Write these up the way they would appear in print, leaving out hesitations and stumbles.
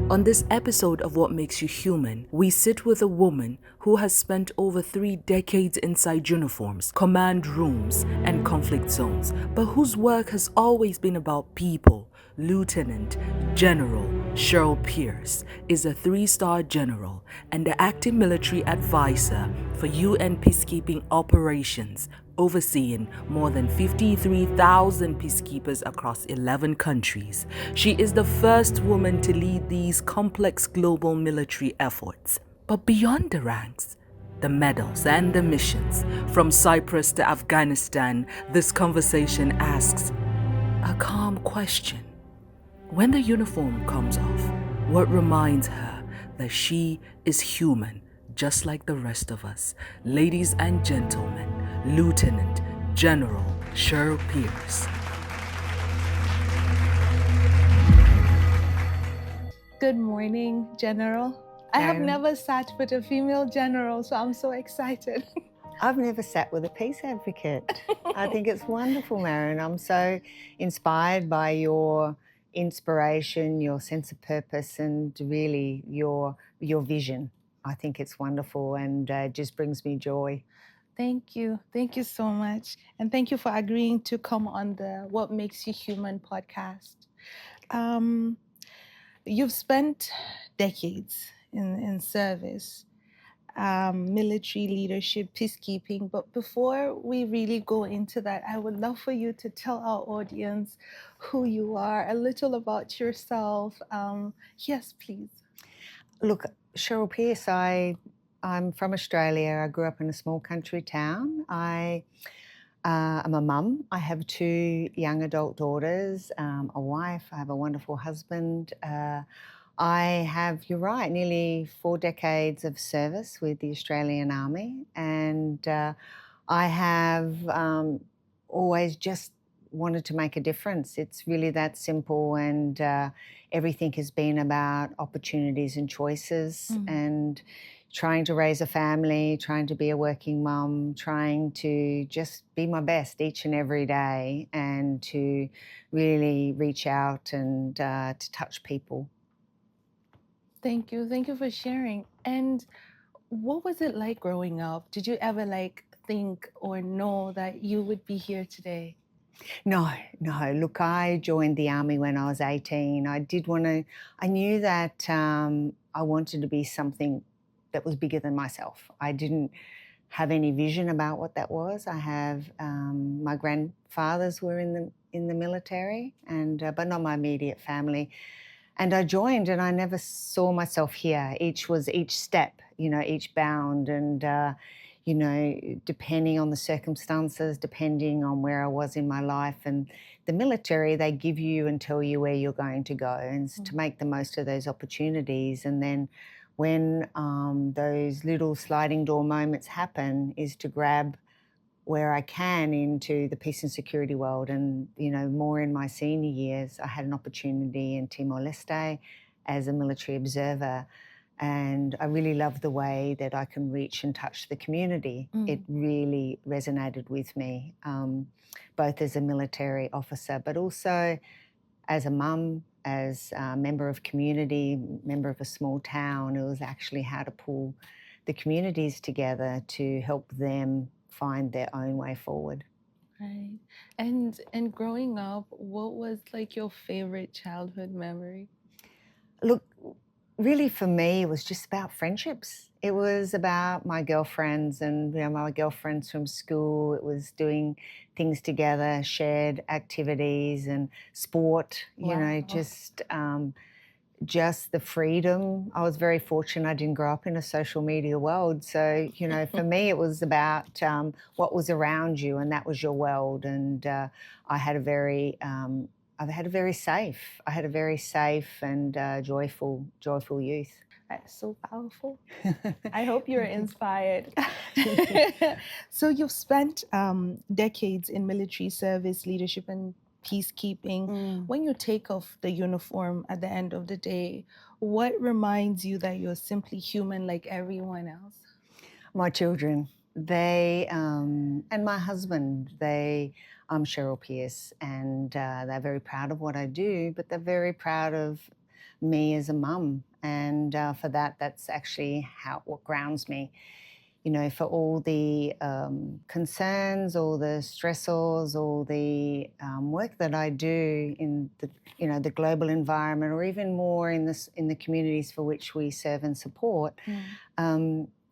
On this episode of What Makes You Human, we sit with a woman who has spent over 3 decades inside uniforms, command rooms, and conflict zones, but whose work has always been about people. Lieutenant General Cheryl Pearce is a 3-star general and the acting military advisor for UN peacekeeping operations, overseeing more than 53,000 peacekeepers across 11 countries. She is the first woman to lead these complex global military efforts. But beyond the ranks, the medals and the missions, from Cyprus to Afghanistan, this conversation asks a calm question. When the uniform comes off, what reminds her that she is human, just like the rest of us? Ladies and gentlemen, Lieutenant General Cheryl Pearce. Good morning, General. I have Sharon. never sat with a female general, so I'm so excited. I've never sat with a peace advocate. I think it's wonderful, Marin. I'm so inspired by your inspiration, your sense of purpose, and really your vision. I think it's wonderful and just brings me joy. Thank you. Thank you so much. And thank you for agreeing to come on the What Makes You Human podcast. You've spent decades in service, military leadership, peacekeeping. But before we really go into that, I would love for you to tell our audience who you are, a little about yourself. Yes, please. Look, Cheryl Pearce, I'm from Australia. I grew up in a small country town. I'm a mum. I have 2 young adult daughters, a wife. I have a wonderful husband. I have, you're right, nearly 4 decades of service with the Australian Army, and I have always just wanted to make a difference. It's really that simple, and everything has been about opportunities and choices, and trying to raise a family, trying to be a working mum, trying to just be my best each and every day, and to really reach out and to touch people. Thank you. Thank you for sharing. And what was it like growing up? Did you ever think or know that you would be here today? No. Look, I joined the Army when I was 18. I knew that I wanted to be something that was bigger than myself. I didn't have any vision about what that was. I have, my grandfathers were in the military, and but not my immediate family. And I joined, and I never saw myself here. Each step, each bound, and depending on the circumstances, depending on where I was in my life. And the military, they give you and tell you where you're going to go, and to make the most of those opportunities. And then when those little sliding door moments happen, is to grab where I can into the peace and security world. And, more in my senior years, I had an opportunity in Timor-Leste as a military observer. And I really love the way that I can reach and touch the community. It really resonated with me, both as a military officer, but also as a mum, as a member of community, member of a small town. It was actually how to pull the communities together to help them find their own way forward. Right. And growing up, what was your favorite childhood memory? Look, really for me, it was just about friendships. It was about my girlfriends and my girlfriends from school. It was doing things together, shared activities and sport, Wow. just the freedom. I was very fortunate I didn't grow up in a social media world. So, for me, it was about what was around you, and that was your world. And I had a very safe and joyful youth. That's so powerful. I hope you're inspired. So you've spent decades in military service, leadership, and peacekeeping. When you take off the uniform at the end of the day, what reminds you that you're simply human like everyone else? My children, and my husband, I'm Cheryl Pearce, and they're very proud of what I do, but they're very proud of me as a mum. And for that, that's actually what grounds me. You know, for all the concerns, all the stressors, all the work that I do in the, you know, the global environment, or even more in the communities for which we serve and support.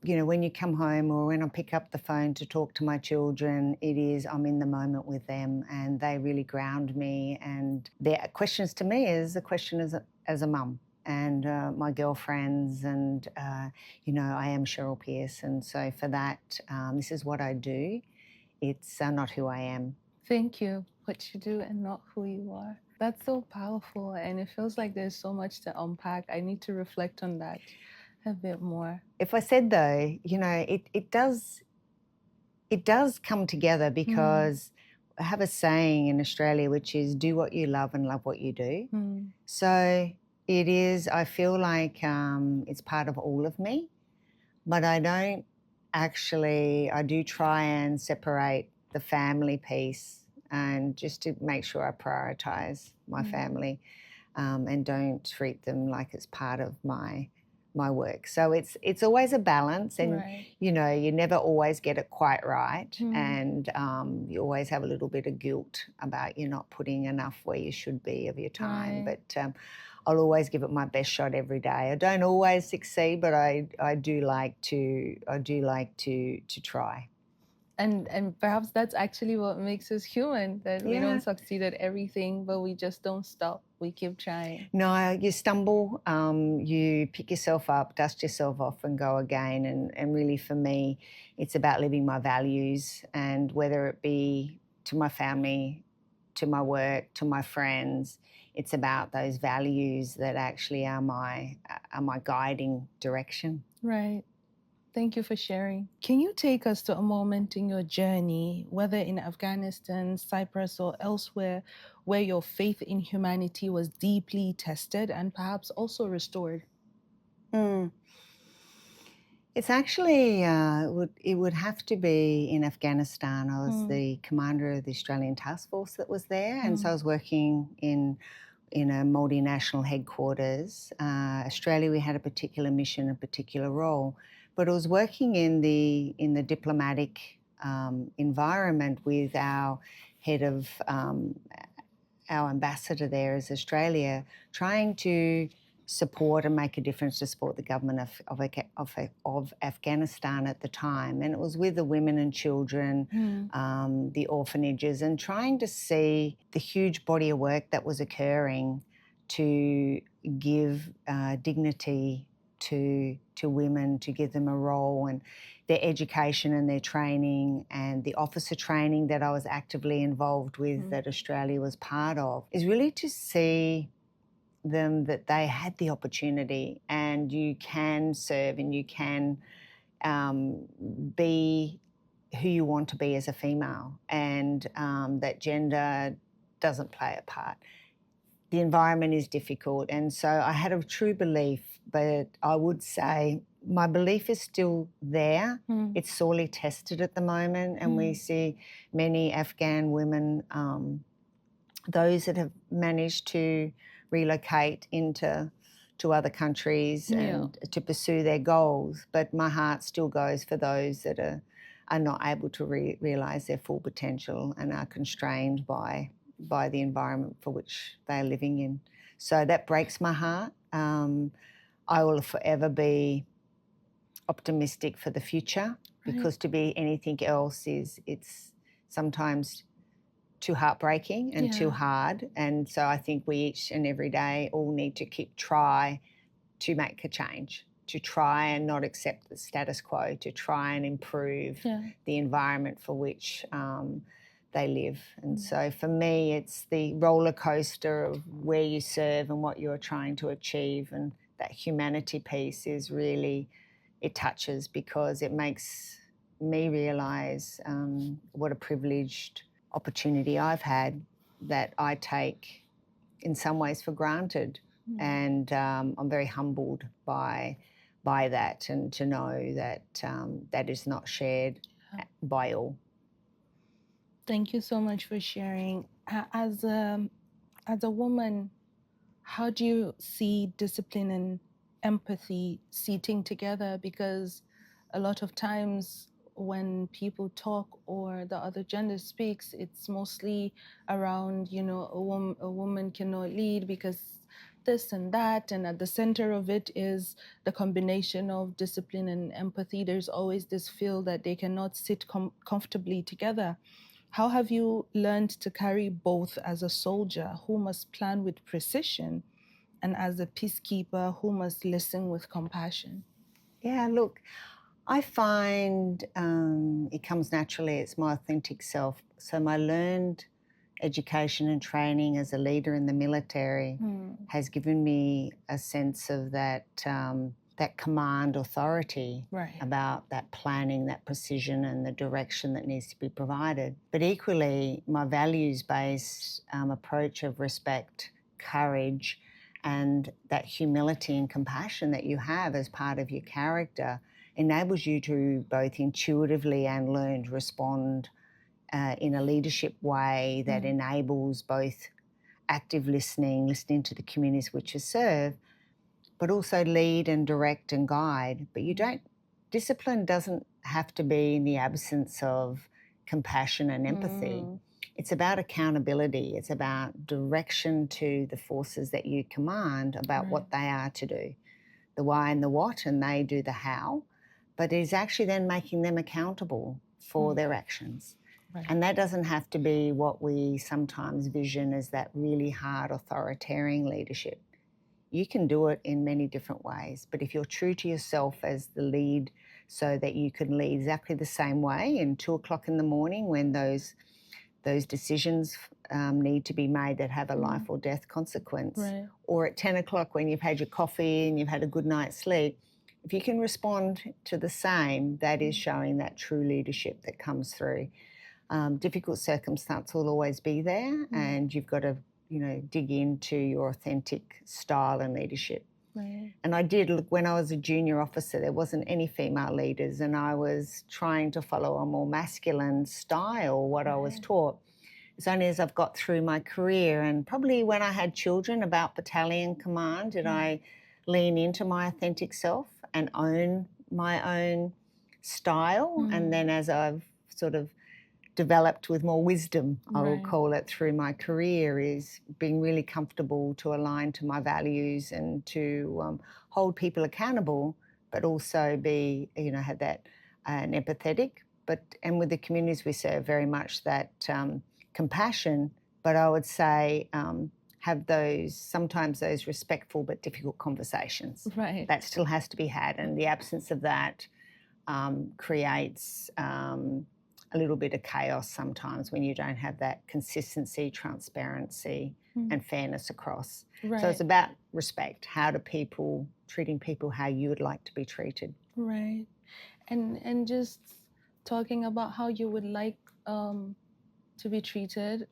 You know, when you come home or when I pick up the phone to talk to my children, I'm in the moment with them, and they really ground me. And their questions to me is a question as a mum. And my girlfriends, and you know, I am Cheryl Pearce, and so for that, this is what I do. It's not who I am. Thank you. What you do and not who you are. That's so powerful, and it feels like there's so much to unpack. I need to reflect on that a bit more. If I said though, you know, it does come together, because I have a saying in Australia, which is do what you love and love what you do. So it is, I feel like it's part of all of me, but I don't actually, I do try and separate the family piece, and just to make sure I prioritise my family and don't treat them like it's part of my work. So it's always a balance, and you know, you never always get it quite right, and you always have a little bit of guilt about you not putting enough where you should be of your time. But I'll always give it my best shot every day. I don't always succeed, but I do like to try. And perhaps that's actually what makes us human, that we don't succeed at everything, but we just don't stop. We keep trying. No, you stumble, you pick yourself up, dust yourself off and go again. And really for me, it's about living my values, and whether it be to my family, to my work, to my friends, it's about those values that actually are my guiding direction. Right. Thank you for sharing. Can you take us to a moment in your journey, whether in Afghanistan, Cyprus, or elsewhere, where your faith in humanity was deeply tested and perhaps also restored? It's actually, it would have to be in Afghanistan. I was the commander of the Australian task force that was there, and so I was working in a multinational headquarters. Australia, we had a particular mission, a particular role, but I was working in the diplomatic environment with our head of our ambassador there as Australia, trying to support and make a difference to support the government of Afghanistan at the time. And it was with the women and children, the orphanages, and trying to see the huge body of work that was occurring to give dignity to women, to give them a role, and their education and their training, and the officer training that I was actively involved with, that Australia was part of, is really to see them that they had the opportunity, and you can serve, and you can be who you want to be as a female, and that gender doesn't play a part. The environment is difficult, and so I had a true belief, but I would say my belief is still there. It's sorely tested at the moment, and we see many Afghan women, those that have managed to relocate to other countries and to pursue their goals. But my heart still goes for those that are not able to realise their full potential and are constrained by the environment for which they are living in. So that breaks my heart. I will forever be optimistic for the future, because to be anything else it's sometimes too heartbreaking and too hard. And so I think we each and every day all need to try to make a change, to try and not accept the status quo, to try and improve the environment for which they live. And so for me, it's the roller coaster of where you serve and what you're trying to achieve, and that humanity piece is really, it touches, because it makes me realise what a privileged opportunity I've had that I take in some ways for granted. And I'm very humbled by that, and to know that that is not shared by all. Thank you so much for sharing. As a woman, how do you see discipline and empathy seating together? Because a lot of times when people talk or the other gender speaks, it's mostly around, you know, a woman cannot lead because this and that, and at the center of it is the combination of discipline and empathy. There's always this feel that they cannot sit comfortably together. How have you learned to carry both as a soldier who must plan with precision and as a peacekeeper who must listen with compassion? Yeah, look, I find it comes naturally. It's my authentic self. So my learned education and training as a leader in the military has given me a sense of that that command authority about that planning, that precision and the direction that needs to be provided. But equally, my values-based approach of respect, courage, and that humility and compassion that you have as part of your character enables you to both intuitively and learned respond in a leadership way that enables both active listening to the communities which you serve, but also lead and direct and guide. But discipline doesn't have to be in the absence of compassion and empathy. It's about accountability. It's about direction to the forces that you command about what they are to do, the why and the what, and they do the how. But it's actually then making them accountable for their actions. And that doesn't have to be what we sometimes vision as that really hard authoritarian leadership. You can do it in many different ways, but if you're true to yourself as the lead so that you can lead exactly the same way in 2 o'clock in the morning when those decisions need to be made that have a life or death consequence, or at 10 o'clock when you've had your coffee and you've had a good night's sleep, if you can respond to the same, that is showing that true leadership that comes through. Difficult circumstance will always be there, and you've got to, dig into your authentic style and leadership. And I did, look, when I was a junior officer, there wasn't any female leaders, and I was trying to follow a more masculine style, what I was taught. It's only as I've got through my career, and probably when I had children about battalion command, did I lean into my authentic self and own my own style. And then as I've sort of developed with more wisdom, I will call it, through my career, is being really comfortable to align to my values and to hold people accountable, but also be, have that an empathetic, and with the communities we serve, very much that compassion, but I would say have sometimes those respectful but difficult conversations. That still has to be had, and the absence of that creates a little bit of chaos sometimes when you don't have that consistency, transparency, and fairness across. So it's about respect. How do people, treating people how you would like to be treated. And just talking about how you would like to be treated,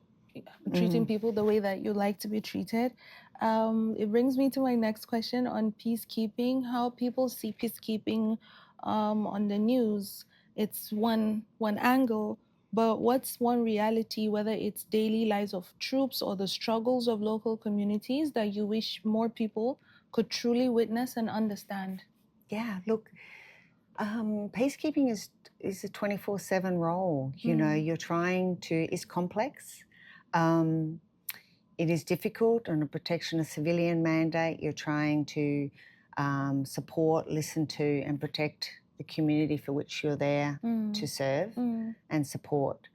treating people the way that you like to be treated. It brings me to my next question on peacekeeping, how people see peacekeeping on the news. It's one angle, but what's one reality, whether it's daily lives of troops or the struggles of local communities, that you wish more people could truly witness and understand? Yeah, look, peacekeeping is a 24/7 role. You're trying to, it's complex. It is difficult on a protection of civilian mandate. You're trying to support, listen to, and protect the community for which you're there to serve and support.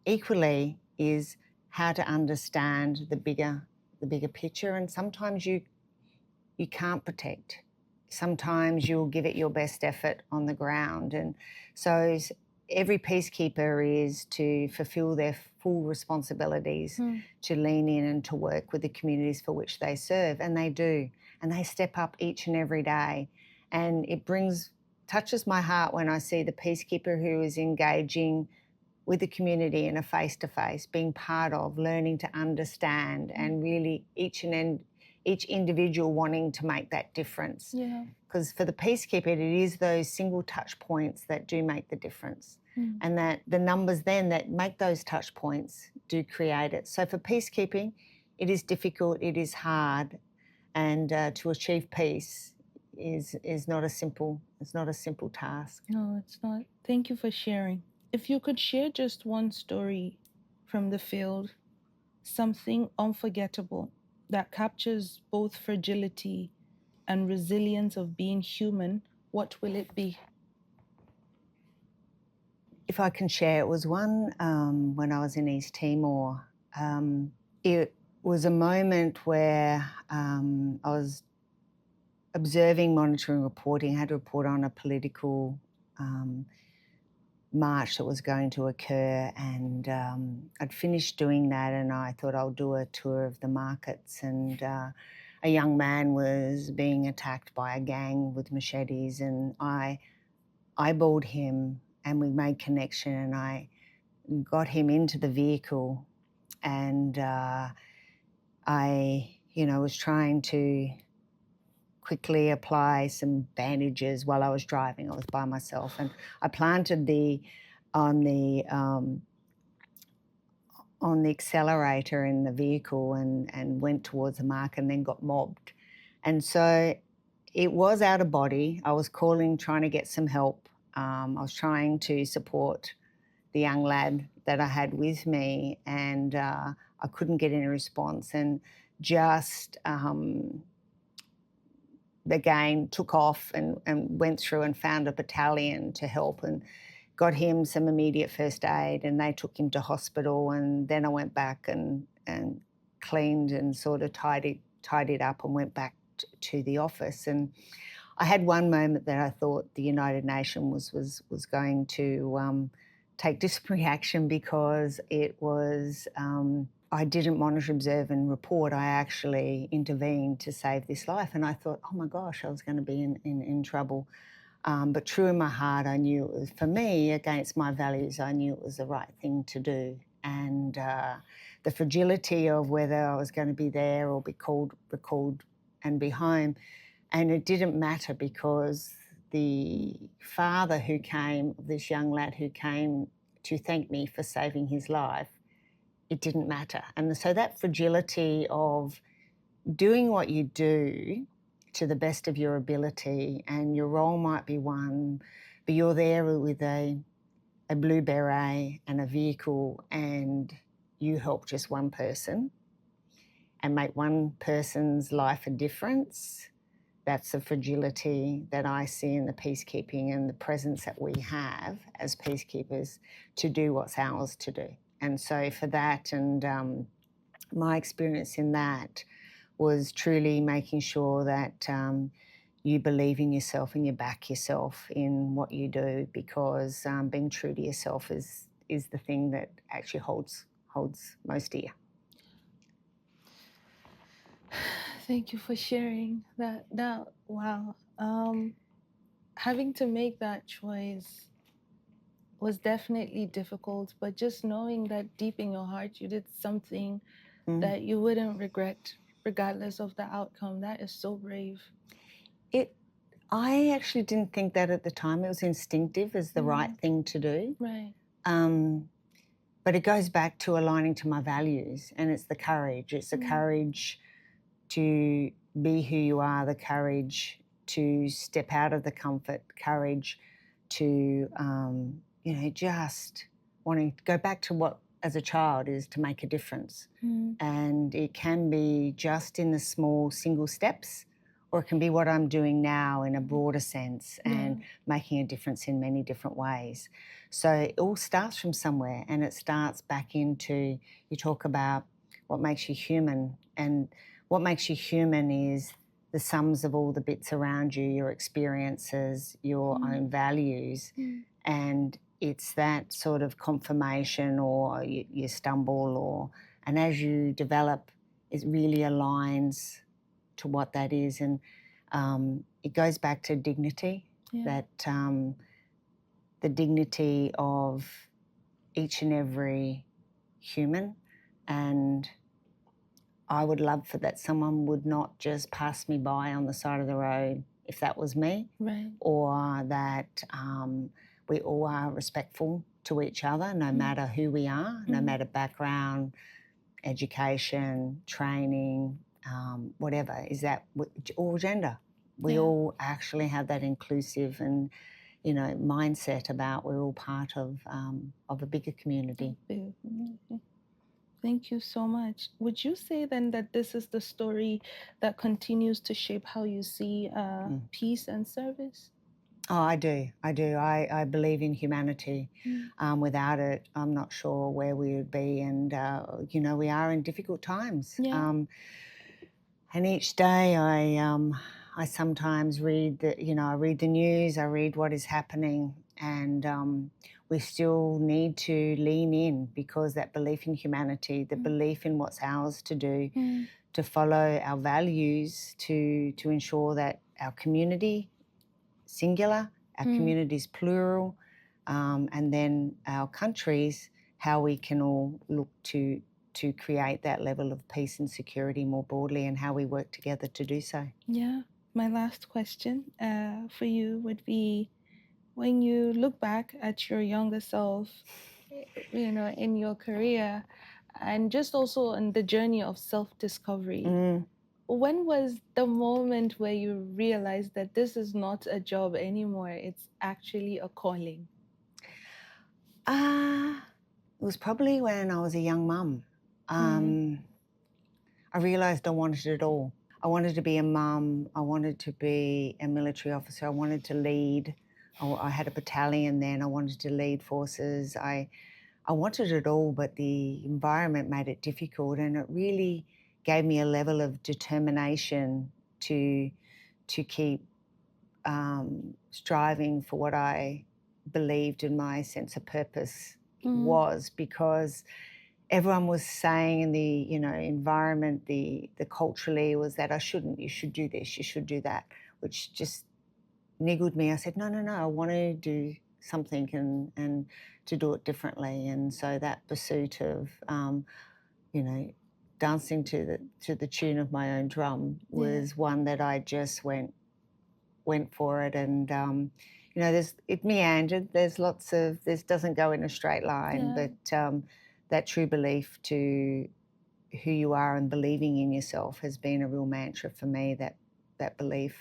Equally is how to understand the bigger picture, and sometimes you can't protect. Sometimes you'll give it your best effort on the ground, and so every peacekeeper is to fulfil their full responsibilities, to lean in and to work with the communities for which they serve, and they do, and they step up each and every day, and it touches my heart when I see the peacekeeper who is engaging with the community in a face-to-face, being part of, learning to understand, and really each individual wanting to make that difference. Because for the peacekeeper, it is those single touch points that do make the difference. And that the numbers then that make those touch points do create it. So for peacekeeping, it is difficult, it is hard, And to achieve peace is not a simple task. No, it's not. Thank you for sharing. If you could share just one story from the field, something unforgettable that captures both fragility and resilience of being human, what will it be? If I can share, it was one when I was in East Timor. It was a moment where I was observing, monitoring, reporting. I had to report on a political march that was going to occur, and I'd finished doing that, and I thought I'll do a tour of the markets. And a young man was being attacked by a gang with machetes, and I eyeballed him, and we made connection, and I got him into the vehicle, and I, was trying to quickly apply some bandages while I was driving. I was by myself, and I planted on the accelerator in the vehicle and went towards the market, and then got mobbed. And so it was out of body. I was calling, trying to get some help. I was trying to support the young lad that I had with me, and I couldn't get any response. And just again took off and went through and found a battalion to help and got him some immediate first aid, and they took him to hospital. And then I went back and cleaned and sort of tidied it up and went back to the office. And I had one moment that I thought the United Nations was going to take disciplinary action, because it was I didn't monitor, observe and report. I actually intervened to save this life. And I thought, oh my gosh, I was going to be in trouble. But true in my heart, I knew it was, for me, against my values, I knew it was the right thing to do. And the fragility of whether I was going to be there or be recalled and be home. And it didn't matter, because the father who came, this young lad who came to thank me for saving his life, it didn't matter. And so that fragility of doing what you do to the best of your ability, and your role might be one, but you're there with a blue beret and a vehicle, and you help just one person and make one person's life a difference. That's the fragility that I see in the peacekeeping, and the presence that we have as peacekeepers to do what's ours to do. And so for that, and my experience in that was truly making sure that you believe in yourself and you back yourself in what you do, because being true to yourself is the thing that actually holds most dear. Thank you for sharing that. Wow. Having to make that choice was definitely difficult, but just knowing that deep in your heart you did something that you wouldn't regret regardless of the outcome, that is so brave. I actually didn't think that at the time. It was instinctive as the right thing to do. Right. But it goes back to aligning to my values, and it's the courage. It's the courage to be who you are, the courage to step out of the comfort, courage to, just wanting to go back to what, as a child, is to make a difference. And it can be just in the small single steps, or it can be what I'm doing now in a broader sense, and making a difference in many different ways. So it all starts from somewhere, and it starts back into, you talk about what makes you human, and what makes you human is the sums of all the bits around you, your experiences, your own values, and it's that sort of confirmation, or you stumble, and as you develop, it really aligns to what that is. And it goes back to dignity, that the dignity of each and every human. And I would love for that someone would not just pass me by on the side of the road if that was me, right. or that we all are respectful to each other, no matter who we are, no matter background, education, training, whatever, is that, or gender. We all actually have that inclusive and, mindset about we're all part of a bigger community. Thank you so much. Would you say then that this is the story that continues to shape how you see peace and service? Oh, I do. I believe in humanity. Without it, I'm not sure where we would be. And, we are in difficult times. And each day I sometimes read I read the news, I read what is happening, and we still need to lean in, because that belief in humanity, the belief in what's ours to do, to follow our values, to ensure that our community, singular, our communities plural, and then our countries, how we can all look to create that level of peace and security more broadly, and how we work together to do so. Yeah. My last question for you would be, when you look back at your younger self, in your career, and just also in the journey of self-discovery, when was the moment where you realized that this is not a job anymore, it's actually a calling? It was probably when I was a young mum. I realised I wanted it all. I wanted to be a mum. I wanted to be a military officer. I wanted to lead. I had a battalion then. I wanted to lead forces. I wanted it all, but the environment made it difficult, and it really gave me a level of determination to keep striving for what I believed in my sense of purpose was, because everyone was saying in the environment, the culturally was that you should do this, you should do that, which just niggled me. I said, no, I want to do something and to do it differently. And so that pursuit of dancing to the tune of my own drum was one that I just went for it. And it meandered. This doesn't go in a straight line, but that true belief to who you are and believing in yourself has been a real mantra for me, that belief,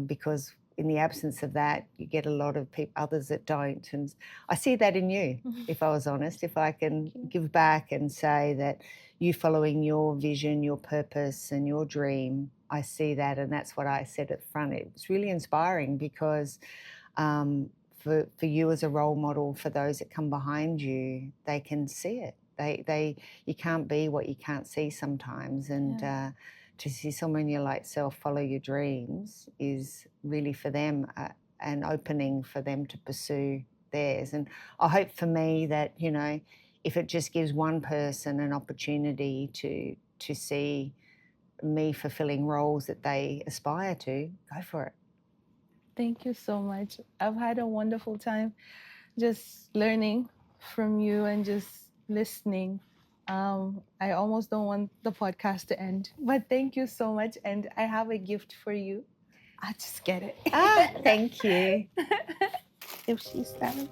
because in the absence of that, you get a lot of others that don't. And I see that in you, if I was honest, if I can give back and say that you following your vision, your purpose and your dream, I see that, and that's what I said at front. It's really inspiring, because for you as a role model, for those that come behind you, they can see it. You can't be what you can't see sometimes, and to see someone your light self follow your dreams is really for them an opening for them to pursue theirs. And I hope for me that if it just gives one person an opportunity to see me fulfilling roles that they aspire to, go for it. Thank you so much. I've had a wonderful time just learning from you and just listening. I almost don't want the podcast to end, but thank you so much. And I have a gift for you. I'll just get it. Thank you. If she's done.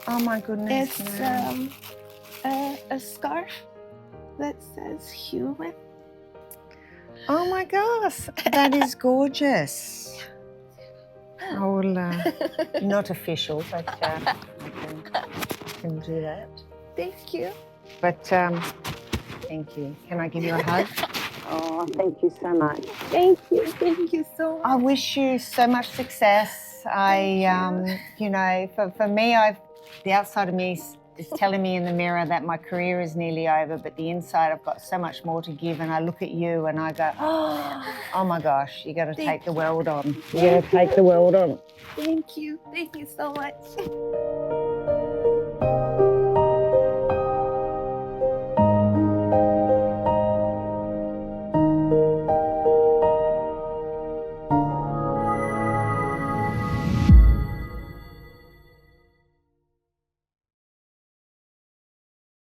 Oh my goodness. It's a scarf that says human. Oh my gosh, that is gorgeous. I will, not official, but I can do that. Thank you. But thank you. Can I give you a hug? Oh, thank you so much. Thank you so much. I wish you so much success. For me, the outside of me is telling me in the mirror that my career is nearly over, but the inside I've got so much more to give, and I look at you and I go, oh my gosh, you got to take the world on. You got to take the world on. Thank you so much.